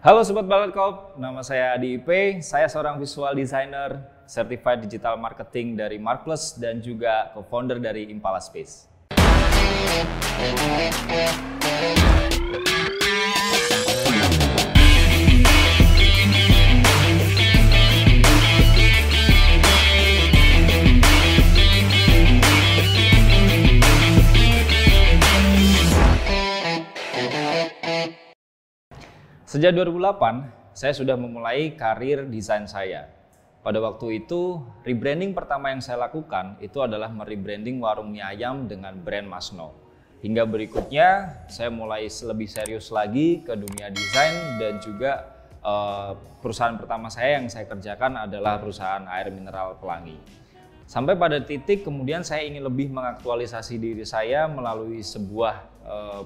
Halo Sobat Balatkop, nama saya Adi IP, saya seorang visual designer, certified digital marketing dari Markplus dan juga co-founder dari Impala Space. Sejak 2008, saya sudah memulai karir desain saya. Pada waktu itu, rebranding pertama yang saya lakukan itu adalah merebranding warung mie ayam dengan brand Masno. Hingga berikutnya, saya mulai lebih serius lagi ke dunia desain dan juga perusahaan pertama saya yang saya kerjakan adalah perusahaan air mineral Pelangi. Sampai pada titik kemudian saya ingin lebih mengaktualisasi diri saya melalui sebuah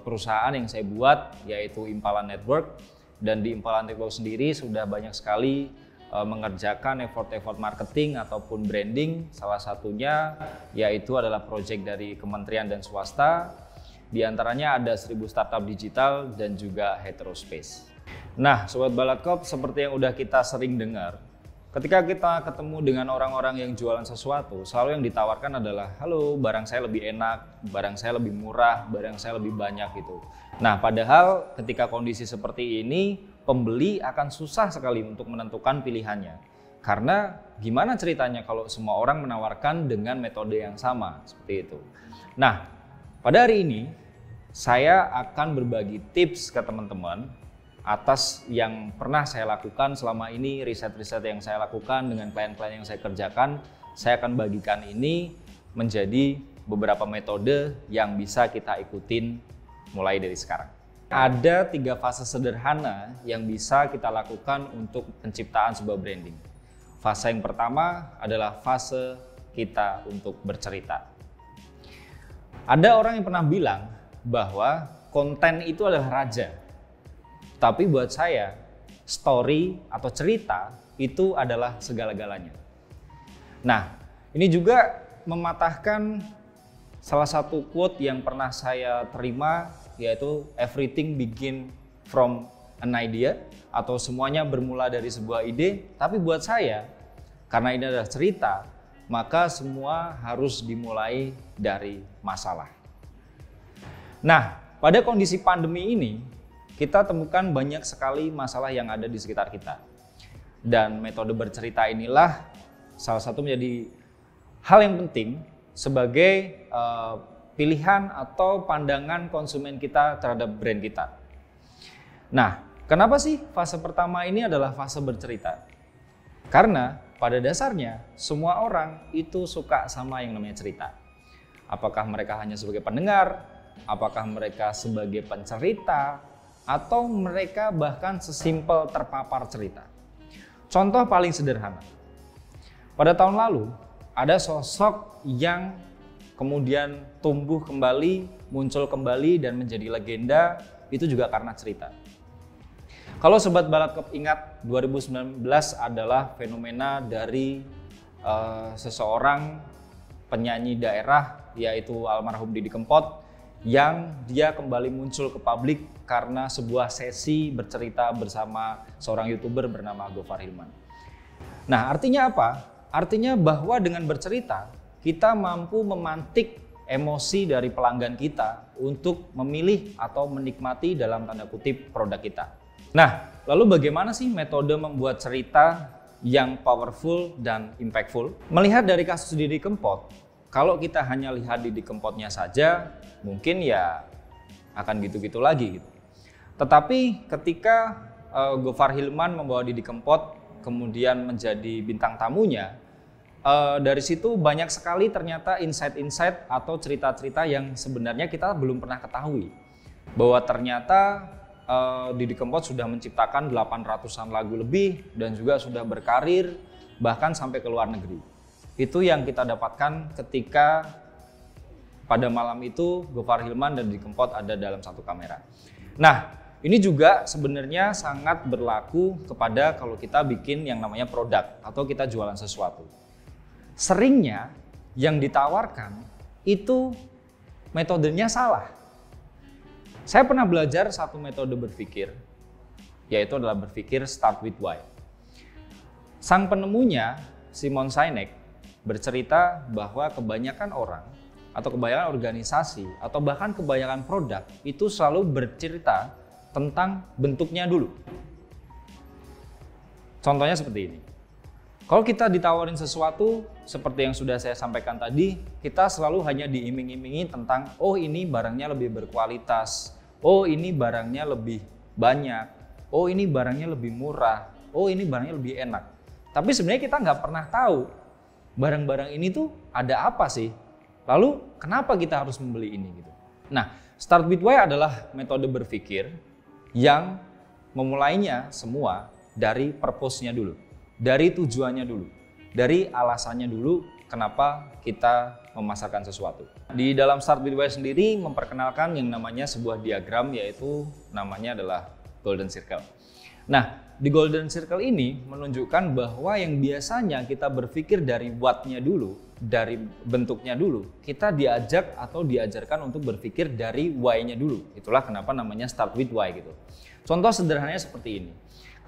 perusahaan yang saya buat, yaitu Impala Network. Dan di Impala Network sendiri sudah banyak sekali mengerjakan effort-effort marketing ataupun branding. Salah satunya yaitu adalah proyek dari kementerian dan swasta. Di antaranya ada 1000 startup digital dan juga Heterospace. Nah, Sobat Balatkop, seperti yang udah kita sering dengar, ketika kita ketemu dengan orang-orang yang jualan sesuatu, selalu yang ditawarkan adalah, halo, barang saya lebih enak, barang saya lebih murah, barang saya lebih banyak gitu. Nah, padahal ketika kondisi seperti ini, pembeli akan susah sekali untuk menentukan pilihannya. Karena gimana ceritanya kalau semua orang menawarkan dengan metode yang sama, seperti itu. Nah, pada hari ini, saya akan berbagi tips ke teman-teman atas yang pernah saya lakukan selama ini, riset-riset yang saya lakukan dengan klien-klien yang saya kerjakan. Saya akan bagikan ini menjadi beberapa metode yang bisa kita ikutin mulai dari sekarang. Ada 3 fase sederhana yang bisa kita lakukan untuk penciptaan sebuah branding. Fase yang pertama adalah fase kita untuk bercerita. Ada orang yang pernah bilang bahwa konten itu adalah raja. Tapi buat saya, story atau cerita itu adalah segala-galanya. Nah, ini juga mematahkan salah satu quote yang pernah saya terima, yaitu everything begin from an idea, atau semuanya bermula dari sebuah ide. Tapi buat saya, karena ini adalah cerita, maka semua harus dimulai dari masalah. Nah, pada kondisi pandemi ini, kita temukan banyak sekali masalah yang ada di sekitar kita. Dan metode bercerita inilah salah satu menjadi hal yang penting sebagai pilihan atau pandangan konsumen kita terhadap brand kita. Nah, kenapa sih fase pertama ini adalah fase bercerita? Karena pada dasarnya semua orang itu suka sama yang namanya cerita. Apakah mereka hanya sebagai pendengar, apakah mereka sebagai pencerita, atau mereka bahkan sesimpel terpapar cerita. Contoh paling sederhana. Pada tahun lalu, ada sosok yang kemudian tumbuh kembali, muncul kembali dan menjadi legenda, itu juga karena cerita. Kalau Sobat Balatkop ingat, 2019 adalah fenomena dari seseorang penyanyi daerah, yaitu almarhum Didi Kempot, yang dia kembali muncul ke publik karena sebuah sesi bercerita bersama seorang YouTuber bernama Gofar Hilman. Nah, artinya apa? Artinya bahwa dengan bercerita, kita mampu memantik emosi dari pelanggan kita untuk memilih atau menikmati dalam tanda kutip produk kita. Nah, lalu bagaimana sih metode membuat cerita yang powerful dan impactful? Melihat dari kasus Didi Kempot, kalau kita hanya lihat Didi Kempotnya saja, mungkin ya akan gitu-gitu lagi gitu. Tetapi ketika Gofar Hilman membawa Didi Kempot kemudian menjadi bintang tamunya, dari situ banyak sekali ternyata insight-insight atau cerita-cerita yang sebenarnya kita belum pernah ketahui. Bahwa ternyata Didi Kempot sudah menciptakan 800-an lagu lebih dan juga sudah berkarir bahkan sampai ke luar negeri. Itu yang kita dapatkan ketika pada malam itu Gofar Hilman dan Didi Kempot ada dalam satu kamera. Nah, ini juga sebenarnya sangat berlaku kepada kalau kita bikin yang namanya produk atau kita jualan sesuatu. Seringnya yang ditawarkan itu metodenya salah. Saya pernah belajar satu metode berpikir yaitu adalah berpikir start with why. Sang penemunya, Simon Sinek, bercerita bahwa kebanyakan orang atau kebanyakan organisasi atau bahkan kebanyakan produk itu selalu bercerita tentang bentuknya dulu. Contohnya seperti ini. Kalau kita ditawarin sesuatu seperti yang sudah saya sampaikan tadi, kita selalu hanya diiming-imingi tentang, oh ini barangnya lebih berkualitas, oh ini barangnya lebih banyak, oh ini barangnya lebih murah, oh ini barangnya lebih enak. Tapi sebenarnya kita nggak pernah tahu barang-barang ini tuh ada apa sih? Lalu kenapa kita harus membeli ini gitu? Nah, Start with Why adalah metode berpikir yang memulainya semua dari purpose-nya dulu, dari tujuannya dulu, dari alasannya dulu kenapa kita memasarkan sesuatu. Di dalam Start with Why sendiri memperkenalkan yang namanya sebuah diagram, yaitu namanya adalah Golden Circle. Nah, di Golden Circle ini menunjukkan bahwa yang biasanya kita berpikir dari what-nya dulu, dari bentuknya dulu, kita diajak atau diajarkan untuk berpikir dari why-nya dulu. Itulah kenapa namanya Start with Why gitu. Contoh sederhananya seperti ini.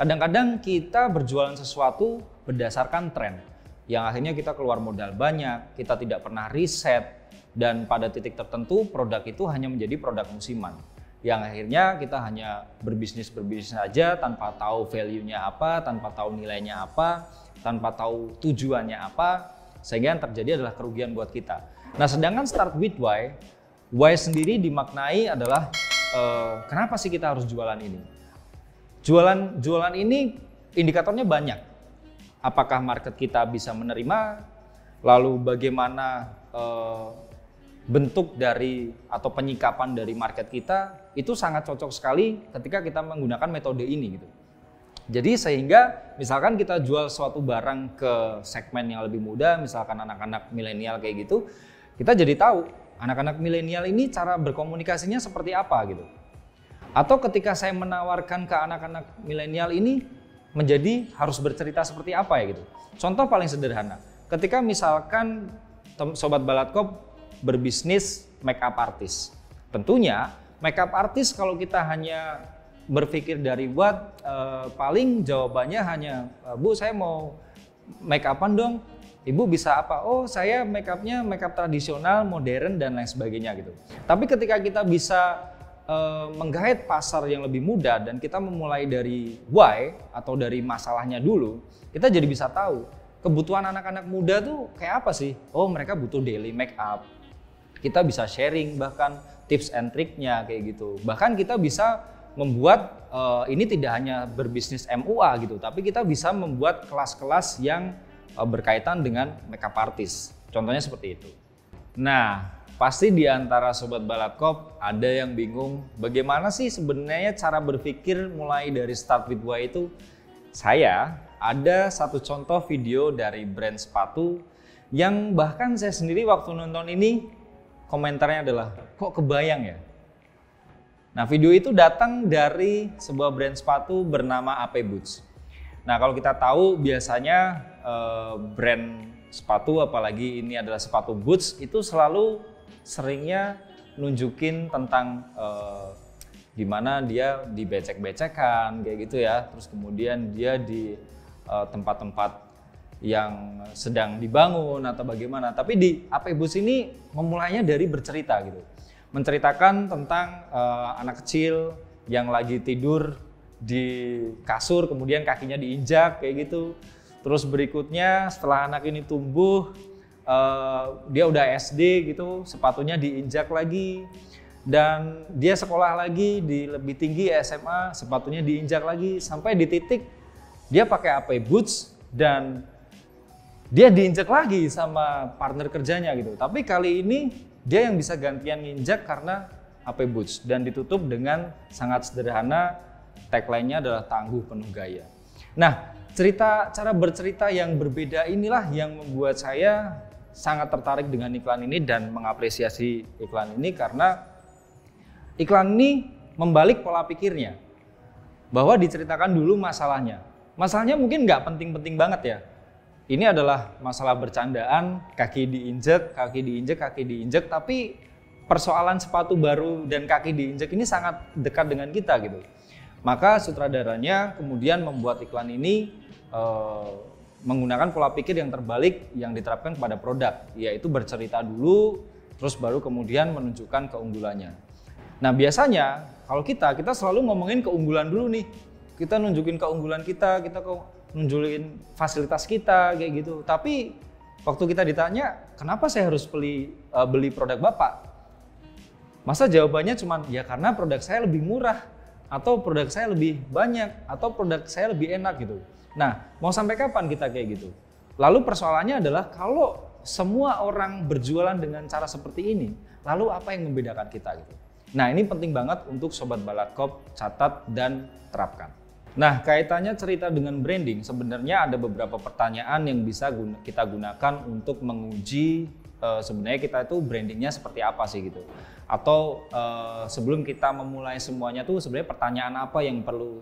Kadang-kadang kita berjualan sesuatu berdasarkan tren, yang akhirnya kita keluar modal banyak, kita tidak pernah riset, dan pada titik tertentu produk itu hanya menjadi produk musiman. Yang akhirnya kita hanya berbisnis saja tanpa tahu value-nya apa, tanpa tahu nilainya apa, tanpa tahu tujuannya apa, sehingga yang terjadi adalah kerugian buat kita. Nah, sedangkan Start with Why sendiri dimaknai adalah kenapa sih kita harus jualan ini? Jualan ini indikatornya banyak. Apakah market kita bisa menerima? Lalu bagaimana bentuk dari atau penyikapan dari market kita itu sangat cocok sekali ketika kita menggunakan metode ini gitu. Jadi sehingga misalkan kita jual suatu barang ke segmen yang lebih muda, misalkan anak-anak milenial kayak gitu, kita jadi tahu anak-anak milenial ini cara berkomunikasinya seperti apa gitu. Atau ketika saya menawarkan ke anak-anak milenial ini menjadi harus bercerita seperti apa ya gitu. Contoh paling sederhana, ketika misalkan Sobat Balatkop berbisnis makeup artist. Tentunya makeup artist kalau kita hanya berpikir dari what, paling jawabannya hanya, Bu saya mau make upan dong, Ibu bisa apa? Oh saya makeupnya makeup tradisional, modern dan lain sebagainya gitu. Tapi ketika kita bisa menggait pasar yang lebih muda dan kita memulai dari why atau dari masalahnya dulu, kita jadi bisa tahu kebutuhan anak-anak muda tuh kayak apa sih? Oh mereka butuh daily makeup. Kita bisa sharing bahkan tips and triknya kayak gitu. Bahkan kita bisa membuat ini tidak hanya berbisnis MUA gitu, tapi kita bisa membuat kelas-kelas yang berkaitan dengan makeup artist. Contohnya seperti itu. Nah, pasti di antara Sobat Balatkop ada yang bingung bagaimana sih sebenarnya cara berpikir mulai dari Start with Why itu. Saya ada satu contoh video dari brand sepatu yang bahkan saya sendiri waktu nonton ini komentarnya adalah, kok kebayang ya? Nah, video itu datang dari sebuah brand sepatu bernama AP Boots. Nah, kalau kita tahu biasanya brand sepatu, apalagi ini adalah sepatu boots, itu selalu seringnya nunjukin tentang gimana dia dibecek-becekan kayak gitu ya. Terus kemudian dia di tempat-tempat yang sedang dibangun atau bagaimana. Tapi di AP Boots ini memulainya dari bercerita gitu. Menceritakan tentang anak kecil yang lagi tidur di kasur, kemudian kakinya diinjak kayak gitu. Terus berikutnya setelah anak ini tumbuh, dia udah SD gitu, sepatunya diinjak lagi. Dan dia sekolah lagi di lebih tinggi SMA, sepatunya diinjak lagi. Sampai di titik dia pakai AP Boots dan dia diinjak lagi sama partner kerjanya gitu. Tapi kali ini dia yang bisa gantian nginjak karena AP Boots dan ditutup dengan sangat sederhana, tagline-nya adalah tangguh penuh gaya. Nah, cara bercerita yang berbeda inilah yang membuat saya sangat tertarik dengan iklan ini dan mengapresiasi iklan ini karena iklan ini membalik pola pikirnya. Bahwa diceritakan dulu masalahnya. Masalahnya mungkin nggak penting-penting banget ya. Ini adalah masalah bercandaan, kaki diinjek, tapi persoalan sepatu baru dan kaki diinjek ini sangat dekat dengan kita gitu. Maka sutradaranya kemudian membuat iklan ini menggunakan pola pikir yang terbalik yang diterapkan kepada produk, yaitu bercerita dulu, terus baru kemudian menunjukkan keunggulannya. Nah biasanya kalau kita selalu ngomongin keunggulan dulu nih, kita nunjukin keunggulan kita nunjukin fasilitas kita kayak gitu. Tapi waktu kita ditanya, kenapa saya harus beli produk Bapak? Masa jawabannya cuma, ya karena produk saya lebih murah, atau produk saya lebih banyak, atau produk saya lebih enak gitu. Nah, mau sampai kapan kita kayak gitu? Lalu persoalannya adalah kalau semua orang berjualan dengan cara seperti ini, lalu apa yang membedakan kita gitu? Nah, ini penting banget untuk Sobat Balatkop catat dan terapkan. Nah, kaitannya cerita dengan branding, sebenarnya ada beberapa pertanyaan yang bisa kita gunakan untuk menguji sebenarnya kita itu brandingnya seperti apa sih gitu. Atau sebelum kita memulai semuanya tuh sebenarnya pertanyaan apa yang perlu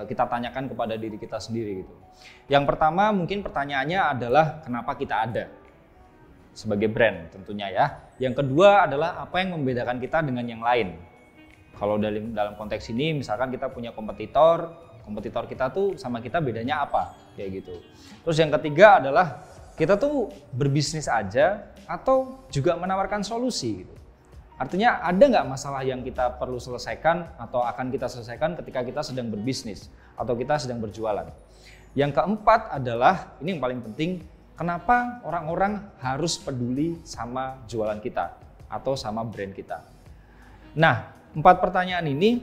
kita tanyakan kepada diri kita sendiri gitu. Yang pertama mungkin pertanyaannya adalah kenapa kita ada sebagai brand tentunya ya. Yang kedua adalah apa yang membedakan kita dengan yang lain. Kalau dalam konteks ini misalkan kita punya kompetitor kita tuh sama kita bedanya apa kayak gitu. Terus yang ketiga adalah kita tuh berbisnis aja atau juga menawarkan solusi gitu. Artinya ada nggak masalah yang kita perlu selesaikan atau akan kita selesaikan ketika kita sedang berbisnis atau kita sedang berjualan. Yang keempat adalah, ini yang paling penting, kenapa orang-orang harus peduli sama jualan kita atau sama brand kita. Nah, 4 pertanyaan ini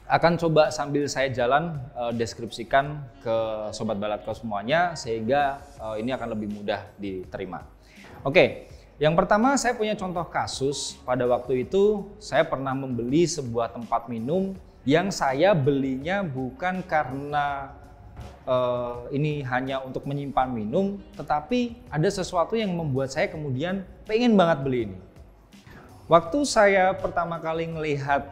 akan coba sambil saya jalan deskripsikan ke Sobat Balatkop semuanya sehingga ini akan lebih mudah diterima. Oke. Yang pertama saya punya contoh kasus, pada waktu itu saya pernah membeli sebuah tempat minum yang saya belinya bukan karena ini hanya untuk menyimpan minum, tetapi ada sesuatu yang membuat saya kemudian pengen banget beli ini. Waktu saya pertama kali melihat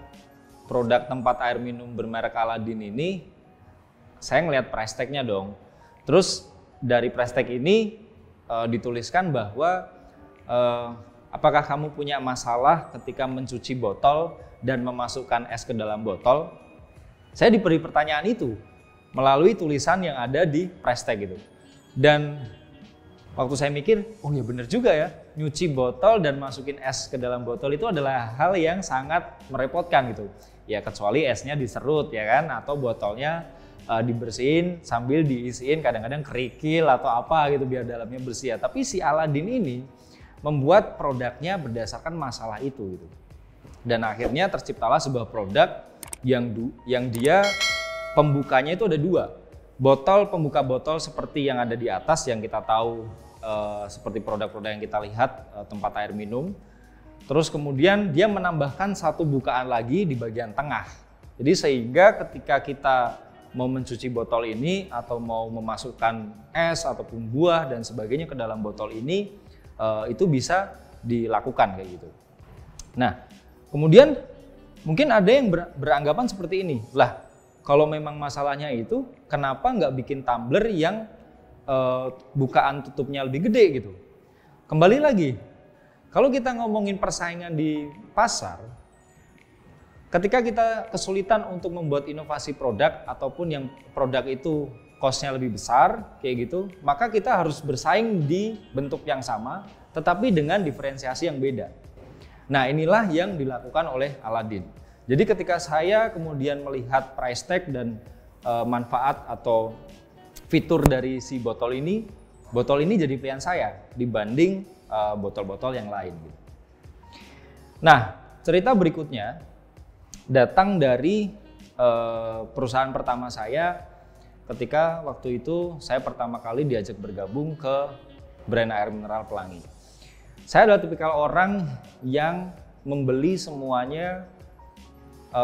produk tempat air minum bermerek Aladin ini, saya ngelihat price tag-nya dong. Terus dari price tag ini dituliskan bahwa apakah kamu punya masalah ketika mencuci botol dan memasukkan es ke dalam botol? Saya diberi pertanyaan itu melalui tulisan yang ada di price tag gitu. Dan waktu saya mikir, oh ya bener juga ya, nyuci botol dan masukin es ke dalam botol itu adalah hal yang sangat merepotkan gitu. Ya kecuali esnya diserut ya kan, atau botolnya dibersihin sambil diisiin kadang-kadang kerikil atau apa gitu biar dalamnya bersih ya. Tapi si Aladin ini membuat produknya berdasarkan masalah itu gitu. Dan akhirnya terciptalah sebuah produk yang dia pembukanya itu ada 2. Botol pembuka botol seperti yang ada di atas yang kita tahu seperti produk-produk yang kita lihat tempat air minum. Terus kemudian dia menambahkan 1 bukaan lagi di bagian tengah. Jadi sehingga ketika kita mau mencuci botol ini atau mau memasukkan es ataupun buah dan sebagainya ke dalam botol ini, itu bisa dilakukan kayak gitu. Nah, kemudian mungkin ada yang beranggapan seperti ini. Lah, kalau memang masalahnya itu, kenapa nggak bikin tumbler yang bukaan tutupnya lebih gede gitu? Kembali lagi, kalau kita ngomongin persaingan di pasar, ketika kita kesulitan untuk membuat inovasi produk ataupun yang produk itu cost-nya lebih besar kayak gitu, maka kita harus bersaing di bentuk yang sama tetapi dengan diferensiasi yang beda. Nah, inilah yang dilakukan oleh Aladin. Jadi ketika saya kemudian melihat price tag dan manfaat atau fitur dari si botol ini jadi pilihan saya dibanding botol-botol yang lain gitu. Nah, cerita berikutnya datang dari perusahaan pertama saya. Ketika waktu itu saya pertama kali diajak bergabung ke brand air mineral Pelangi. Saya adalah tipikal orang yang membeli semuanya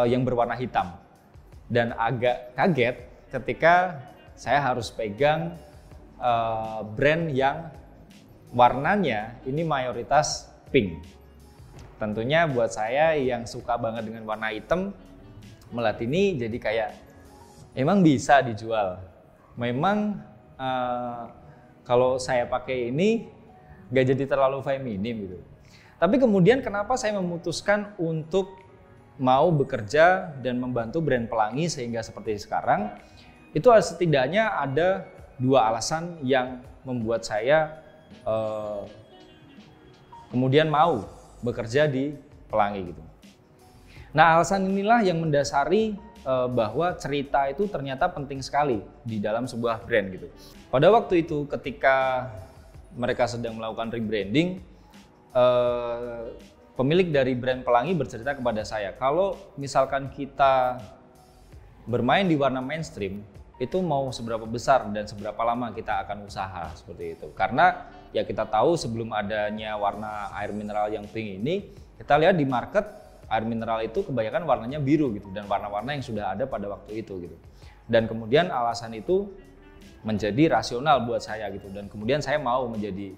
yang berwarna hitam. Dan agak kaget ketika saya harus pegang brand yang warnanya ini mayoritas pink. Tentunya buat saya yang suka banget dengan warna hitam, melihat ini jadi kayak emang bisa dijual. Memang kalau saya pakai ini gak jadi terlalu feminim gitu. Tapi kemudian kenapa saya memutuskan untuk mau bekerja dan membantu brand pelangi sehingga seperti sekarang, itu setidaknya ada 2 alasan yang membuat saya kemudian mau bekerja di pelangi gitu. Nah, alasan inilah yang mendasari bahwa cerita itu ternyata penting sekali di dalam sebuah brand gitu. Pada waktu itu ketika mereka sedang melakukan rebranding, pemilik dari brand pelangi bercerita kepada saya, kalau misalkan kita bermain di warna mainstream, itu mau seberapa besar dan seberapa lama kita akan usaha seperti itu. Karena ya kita tahu sebelum adanya warna air mineral yang pink ini, kita lihat di market air mineral itu kebanyakan warnanya biru gitu, dan warna-warna yang sudah ada pada waktu itu gitu. Dan kemudian alasan itu menjadi rasional buat saya gitu, dan kemudian saya mau menjadi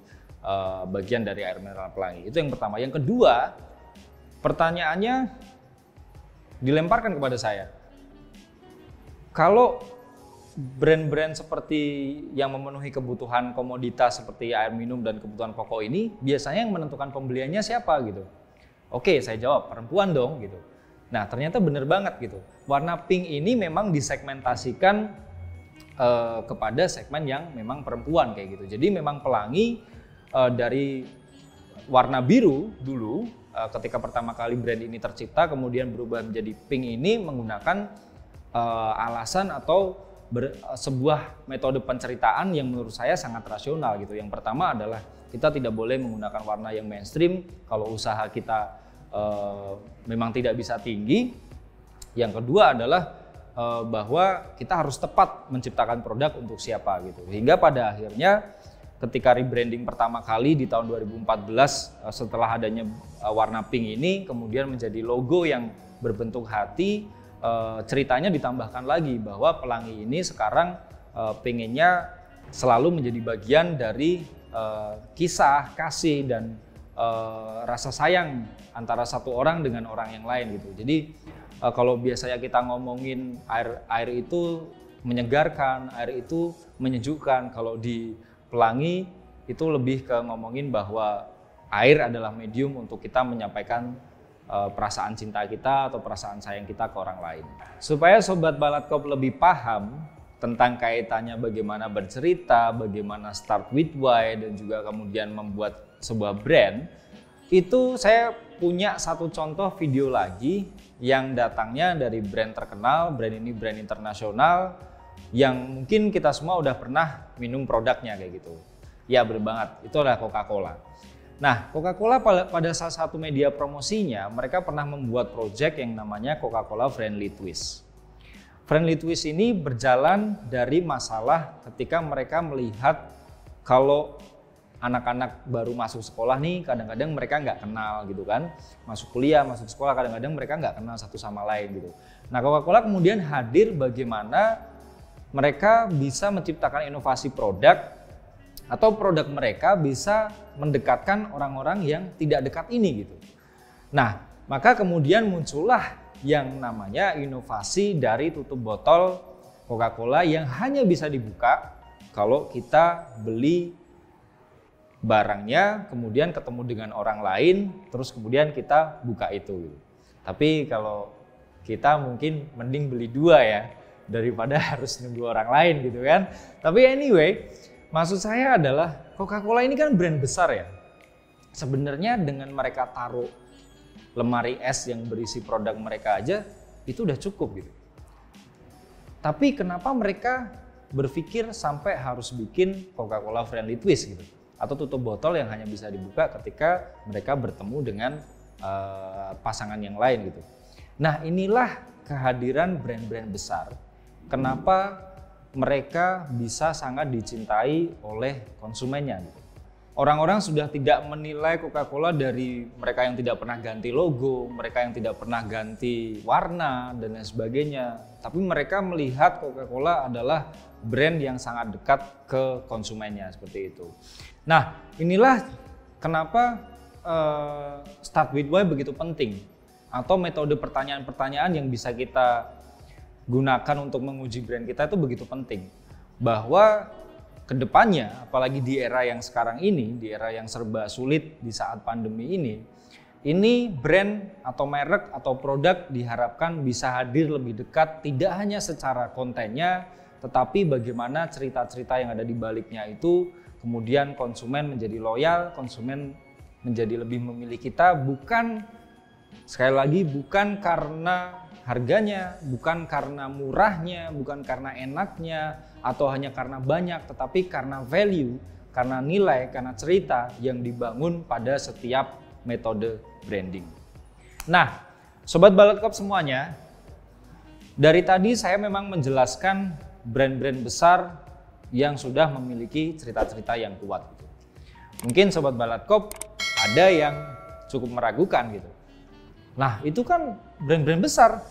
bagian dari air mineral pelangi. Itu yang pertama. Yang kedua, pertanyaannya dilemparkan kepada saya. Kalau brand-brand seperti yang memenuhi kebutuhan komoditas seperti air minum dan kebutuhan pokok ini, biasanya yang menentukan pembeliannya siapa gitu? Oke, saya jawab, perempuan dong gitu. Nah, ternyata bener banget gitu. Warna pink ini memang disegmentasikan kepada segmen yang memang perempuan kayak gitu. Jadi memang pelangi dari warna biru dulu ketika pertama kali brand ini tercipta kemudian berubah menjadi pink ini menggunakan alasan atau sebuah metode penceritaan yang menurut saya sangat rasional gitu. Yang pertama adalah kita tidak boleh menggunakan warna yang mainstream kalau usaha kita memang tidak bisa tinggi. Yang kedua adalah bahwa kita harus tepat menciptakan produk untuk siapa gitu. Hingga pada akhirnya ketika rebranding pertama kali di tahun 2014 setelah adanya warna pink ini kemudian menjadi logo yang berbentuk hati, ceritanya ditambahkan lagi bahwa pelangi ini sekarang pengennya selalu menjadi bagian dari kisah, kasih, dan rasa sayang antara satu orang dengan orang yang lain gitu. Jadi kalau biasanya kita ngomongin air itu menyegarkan, air itu menyejukkan. Kalau di pelangi itu lebih ke ngomongin bahwa air adalah medium untuk kita menyampaikan perasaan cinta kita atau perasaan sayang kita ke orang lain. Supaya Sobat Balatkop lebih paham tentang kaitannya bagaimana bercerita, bagaimana start with why, dan juga kemudian membuat sebuah brand, itu saya punya satu contoh video lagi yang datangnya dari brand terkenal, brand ini brand internasional, yang mungkin kita semua udah pernah minum produknya kayak gitu. Ya bener banget, itu adalah Coca-Cola. Nah, Coca-Cola pada salah satu media promosinya, mereka pernah membuat project yang namanya Coca-Cola Friendly Twist. Friendly Twist ini berjalan dari masalah ketika mereka melihat kalau anak-anak baru masuk sekolah nih, kadang-kadang mereka nggak kenal gitu kan. Masuk kuliah, masuk sekolah, kadang-kadang mereka nggak kenal satu sama lain gitu. Nah, Coca-Cola kemudian hadir bagaimana mereka bisa menciptakan inovasi produk atau produk mereka bisa mendekatkan orang-orang yang tidak dekat ini gitu. Nah, maka kemudian muncullah yang namanya inovasi dari tutup botol Coca-Cola yang hanya bisa dibuka kalau kita beli barangnya, kemudian ketemu dengan orang lain, terus kemudian kita buka itu gitu. Tapi kalau kita mungkin mending beli 2 ya, daripada harus nunggu orang lain gitu kan. Tapi anyway, maksud saya adalah Coca-Cola ini kan brand besar ya. Sebenarnya dengan mereka taruh lemari es yang berisi produk mereka aja itu udah cukup gitu. Tapi kenapa mereka berpikir sampai harus bikin Coca-Cola Friendly Twist gitu? Atau tutup botol yang hanya bisa dibuka ketika mereka bertemu dengan pasangan yang lain gitu. Nah, inilah kehadiran brand-brand besar. Kenapa mereka bisa sangat dicintai oleh konsumennya gitu. Orang-orang sudah tidak menilai Coca-Cola dari mereka yang tidak pernah ganti logo, mereka yang tidak pernah ganti warna dan lain sebagainya. Tapi mereka melihat Coca-Cola adalah brand yang sangat dekat ke konsumennya seperti itu. Nah, inilah kenapa Start with Why begitu penting, atau metode pertanyaan-pertanyaan yang bisa kita gunakan untuk menguji brand kita itu begitu penting. Bahwa kedepannya, apalagi di era yang sekarang ini, di era yang serba sulit di saat pandemi ini, ini brand atau merek atau produk diharapkan bisa hadir lebih dekat, tidak hanya secara kontennya, tetapi bagaimana cerita-cerita yang ada di baliknya itu, kemudian konsumen menjadi loyal, konsumen menjadi lebih memilih kita, bukan, sekali lagi, bukan karena harganya, bukan karena murahnya, bukan karena enaknya, atau hanya karena banyak, tetapi karena value, karena nilai, karena cerita yang dibangun pada setiap metode branding. Nah, Sobat Balatkop semuanya, dari tadi saya memang menjelaskan brand-brand besar yang sudah memiliki cerita-cerita yang kuat. Mungkin Sobat Balatkop ada yang cukup meragukan gitu. Nah, itu kan brand-brand besar.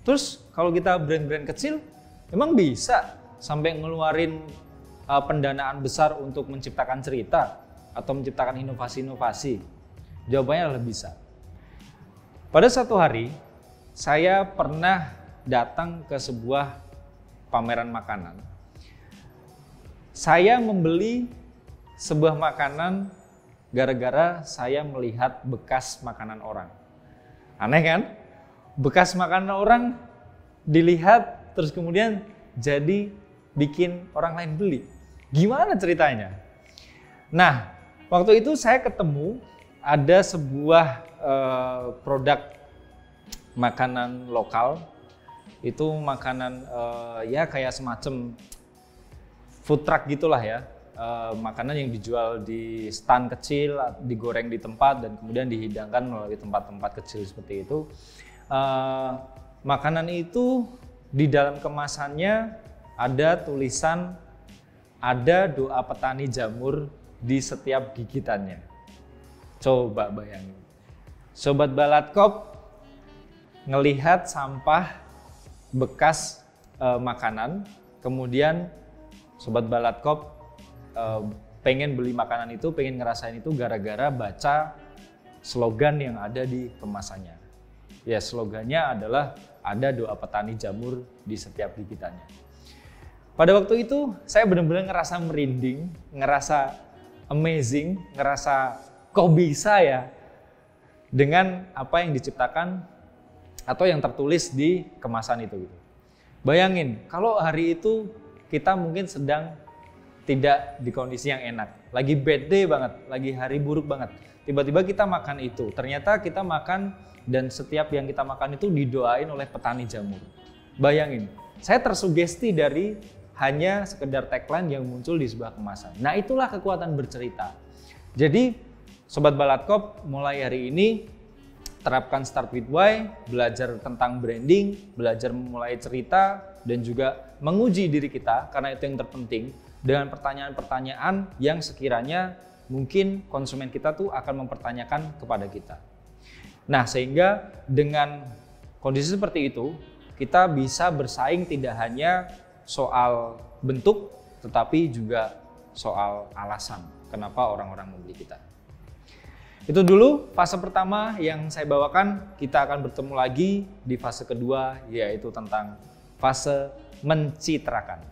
Terus kalau kita brand-brand kecil, emang bisa sampai ngeluarin pendanaan besar untuk menciptakan cerita atau menciptakan inovasi-inovasi? Jawabannya adalah bisa. Pada satu hari, saya pernah datang ke sebuah pameran makanan. Saya membeli sebuah makanan gara-gara saya melihat bekas makanan orang. Aneh kan? Bekas makanan orang dilihat terus kemudian jadi bikin orang lain beli. Gimana ceritanya? Nah, waktu itu saya ketemu ada sebuah produk makanan lokal. Itu makanan ya kayak semacam food truck gitulah ya. Makanan yang dijual di stand kecil, digoreng di tempat dan kemudian dihidangkan melalui tempat-tempat kecil seperti itu. Makanan itu di dalam kemasannya ada tulisan, ada doa petani jamur di setiap gigitannya. Coba bayangin, Sobat Balatkop ngelihat sampah bekas makanan, kemudian Sobat Balatkop pengen beli makanan itu, pengen ngerasain itu gara-gara baca slogan yang ada di kemasannya. Ya, slogannya adalah ada doa petani jamur di setiap gigitannya. Pada waktu itu saya benar-benar ngerasa merinding, ngerasa amazing, ngerasa kok bisa ya dengan apa yang diciptakan atau yang tertulis di kemasan itu. Bayangin kalau hari itu kita mungkin sedang tidak di kondisi yang enak, lagi bad day banget, lagi hari buruk banget. Tiba-tiba kita makan itu, ternyata kita makan dan setiap yang kita makan itu didoain oleh petani jamur. Bayangin, saya tersugesti dari hanya sekedar tagline yang muncul di sebuah kemasan. Nah, itulah kekuatan bercerita. Jadi Sobat Balatkop, mulai hari ini terapkan Start with Why, belajar tentang branding, belajar memulai cerita, dan juga menguji diri kita, karena itu yang terpenting, dengan pertanyaan-pertanyaan yang sekiranya mungkin konsumen kita tuh akan mempertanyakan kepada kita. Nah, sehingga dengan kondisi seperti itu, kita bisa bersaing tidak hanya soal bentuk, tetapi juga soal alasan kenapa orang-orang membeli kita. Itu dulu fase pertama yang saya bawakan. Kita akan bertemu lagi di fase kedua, yaitu tentang fase mencitrakan.